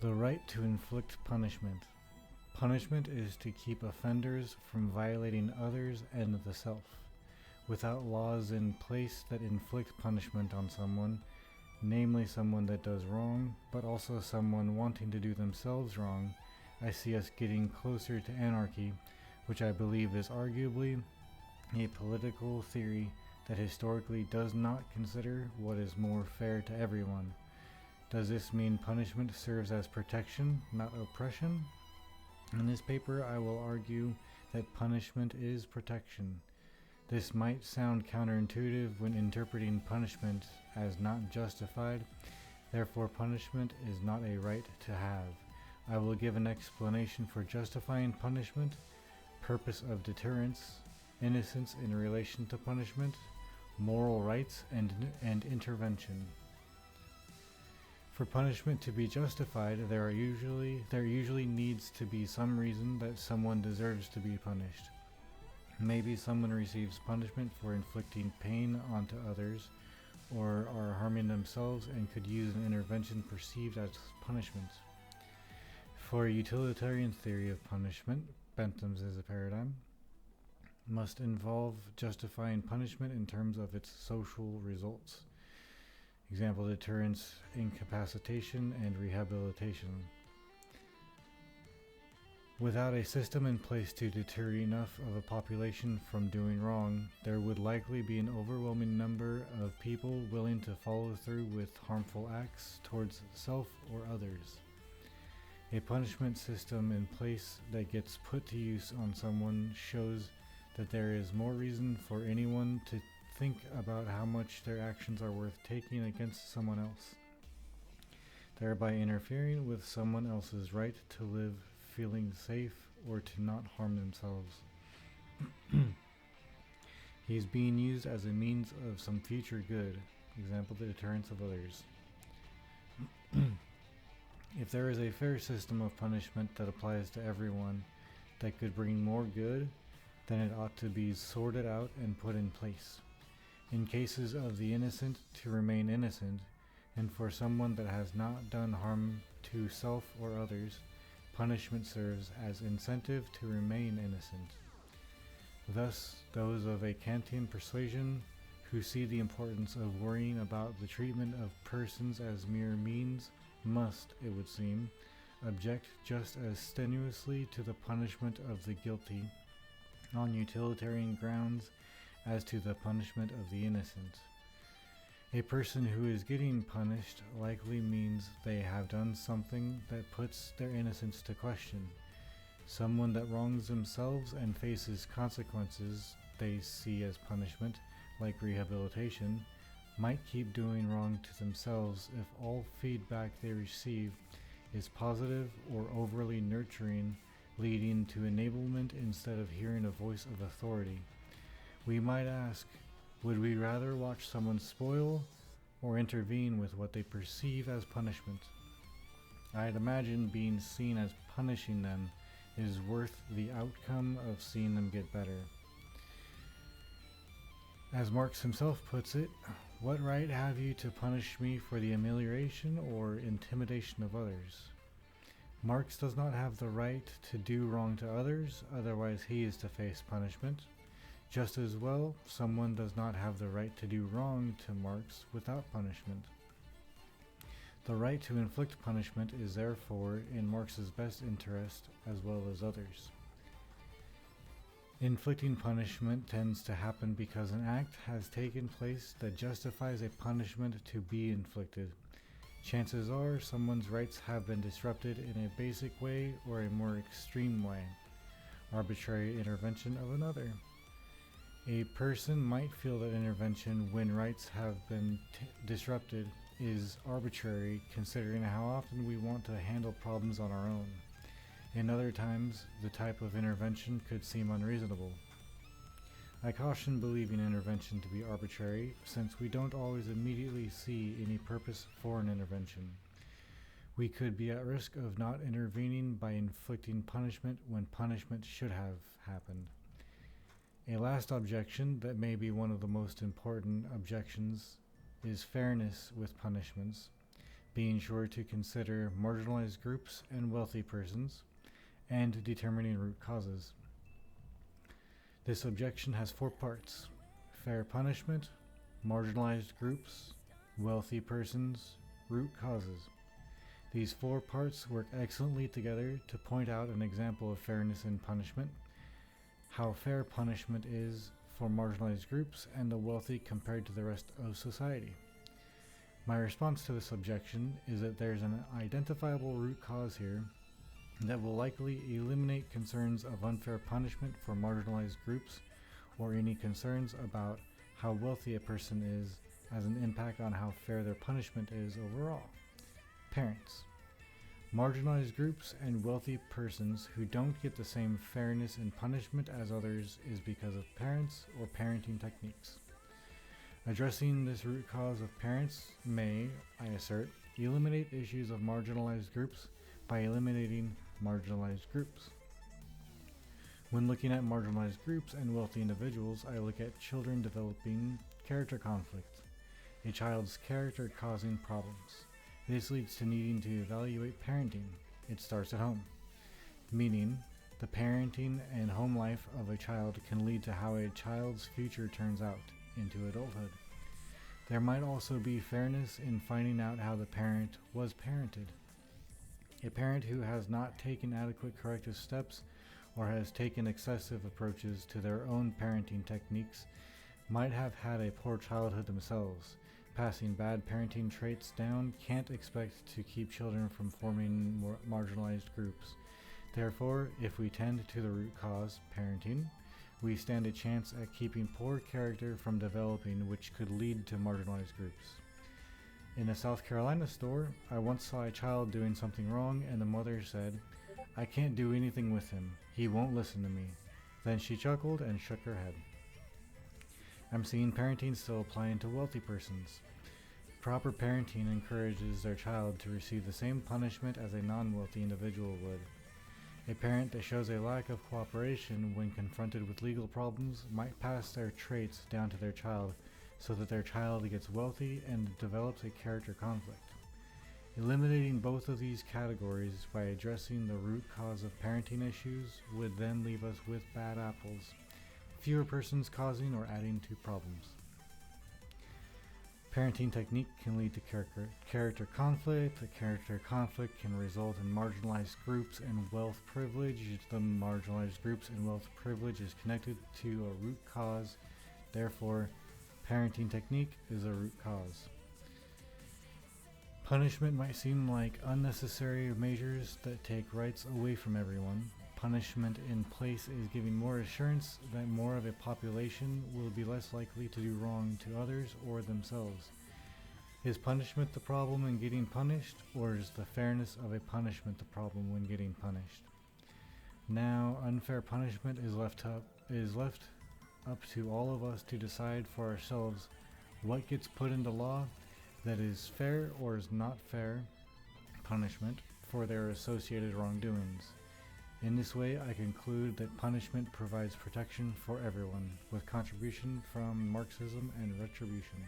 The right to inflict punishment. Punishment is to keep offenders from violating others and the self. Without laws in place that inflict punishment on someone, namely someone that does wrong, but also someone wanting to do themselves wrong, I see us getting closer to anarchy, which I believe is arguably a political theory that historically does not consider what is more fair to everyone. Does this mean punishment serves as protection, not oppression? In this paper, I will argue that punishment is protection. This might sound counterintuitive when interpreting punishment as not justified, therefore punishment is not a right to have. I will give an explanation for justifying punishment, purpose of deterrence, innocence in relation to punishment, moral rights, and intervention. For punishment to be justified, there usually needs to be some reason that someone deserves to be punished. Maybe someone receives punishment for inflicting pain onto others, or are harming themselves and could use an intervention perceived as punishment. For a utilitarian theory of punishment, Bentham's is a paradigm, must involve justifying punishment in terms of its social results. Example: deterrence, incapacitation, and rehabilitation. Without a system in place to deter enough of a population from doing wrong, there would likely be an overwhelming number of people willing to follow through with harmful acts towards self or others. A punishment system in place that gets put to use on someone shows that there is more reason for anyone to think about how much their actions are worth taking against someone else, thereby interfering with someone else's right to live feeling safe or to not harm themselves. He is being used as a means of some future good, example, the deterrence of others. If there is a fair system of punishment that applies to everyone that could bring more good, then it ought to be sorted out and put in place. In cases of the innocent to remain innocent, and for someone that has not done harm to self or others, punishment serves as incentive to remain innocent. Thus, those of a Kantian persuasion who see the importance of worrying about the treatment of persons as mere means must, it would seem, object just as strenuously to the punishment of the guilty on utilitarian grounds as to the punishment of the innocent. A person who is getting punished likely means they have done something that puts their innocence to question. Someone that wrongs themselves and faces consequences they see as punishment, like rehabilitation, might keep doing wrong to themselves if all feedback they receive is positive or overly nurturing, leading to enablement instead of hearing a voice of authority. We might ask, would we rather watch someone spoil or intervene with what they perceive as punishment? I'd imagine being seen as punishing them is worth the outcome of seeing them get better. As Marx himself puts it, what right have you to punish me for the amelioration or intimidation of others? Marx does not have the right to do wrong to others, otherwise he is to face punishment. Just as well, someone does not have the right to do wrong to Marx without punishment. The right to inflict punishment is therefore in Marx's best interest as well as others. Inflicting punishment tends to happen because an act has taken place that justifies a punishment to be inflicted. Chances are someone's rights have been disrupted in a basic way or a more extreme way, arbitrary intervention of another. A person might feel that intervention when rights have been disrupted is arbitrary, considering how often we want to handle problems on our own. In other times, the type of intervention could seem unreasonable. I caution believing intervention to be arbitrary, since we don't always immediately see any purpose for an intervention. We could be at risk of not intervening by inflicting punishment when punishment should have happened. A last objection that may be one of the most important objections is fairness with punishments. being sure to consider marginalized groups and wealthy persons, and determining root causes. This objection has 4 parts: fair punishment, marginalized groups, wealthy persons, root causes. These 4 parts work excellently together to point out an example of fairness in punishment, how fair punishment is for marginalized groups and the wealthy compared to the rest of society. My response to this objection is that there's an identifiable root cause here that will likely eliminate concerns of unfair punishment for marginalized groups or any concerns about how wealthy a person is as an impact on how fair their punishment is overall. Parents. Marginalized groups and wealthy persons who don't get the same fairness in punishment as others is because of parents or parenting techniques. Addressing this root cause of parents may, I assert, eliminate issues of marginalized groups by eliminating marginalized groups. When looking at marginalized groups and wealthy individuals, I look at children developing character conflict, a child's character causing problems. This leads to needing to evaluate parenting. It starts at home, meaning the parenting and home life of a child can lead to how a child's future turns out into adulthood. There might also be fairness in finding out how the parent was parented. A parent who has not taken adequate corrective steps or has taken excessive approaches to their own parenting techniques might have had a poor childhood themselves. Passing bad parenting traits down can't expect to keep children from forming more marginalized groups. Therefore, if we tend to the root cause, parenting, we stand a chance at keeping poor character from developing, which could lead to marginalized groups. In a South Carolina store, I once saw a child doing something wrong and the mother said, "I can't do anything with him. He won't listen to me." Then she chuckled and shook her head. I'm seeing parenting still applying to wealthy persons. Proper parenting encourages their child to receive the same punishment as a non-wealthy individual would. A parent that shows a lack of cooperation when confronted with legal problems might pass their traits down to their child so that their child gets wealthy and develops a character conflict. Eliminating both of these categories by addressing the root cause of parenting issues would then leave us with bad apples, fewer persons causing or adding to problems. Parenting technique can lead to character conflict. The character conflict can result in marginalized groups and wealth privilege. The marginalized groups and wealth privilege is connected to a root cause. Therefore, parenting technique is a root cause. Punishment might seem like unnecessary measures that take rights away from everyone. Punishment in place is giving more assurance that more of a population will be less likely to do wrong to others or themselves. Is punishment the problem in getting punished, or is the fairness of a punishment the problem when getting punished? Now, unfair punishment is left up to all of us to decide for ourselves what gets put into law that is fair or is not fair punishment for their associated wrongdoings. In this way, I conclude that punishment provides protection for everyone, with contribution from Marxism and retribution.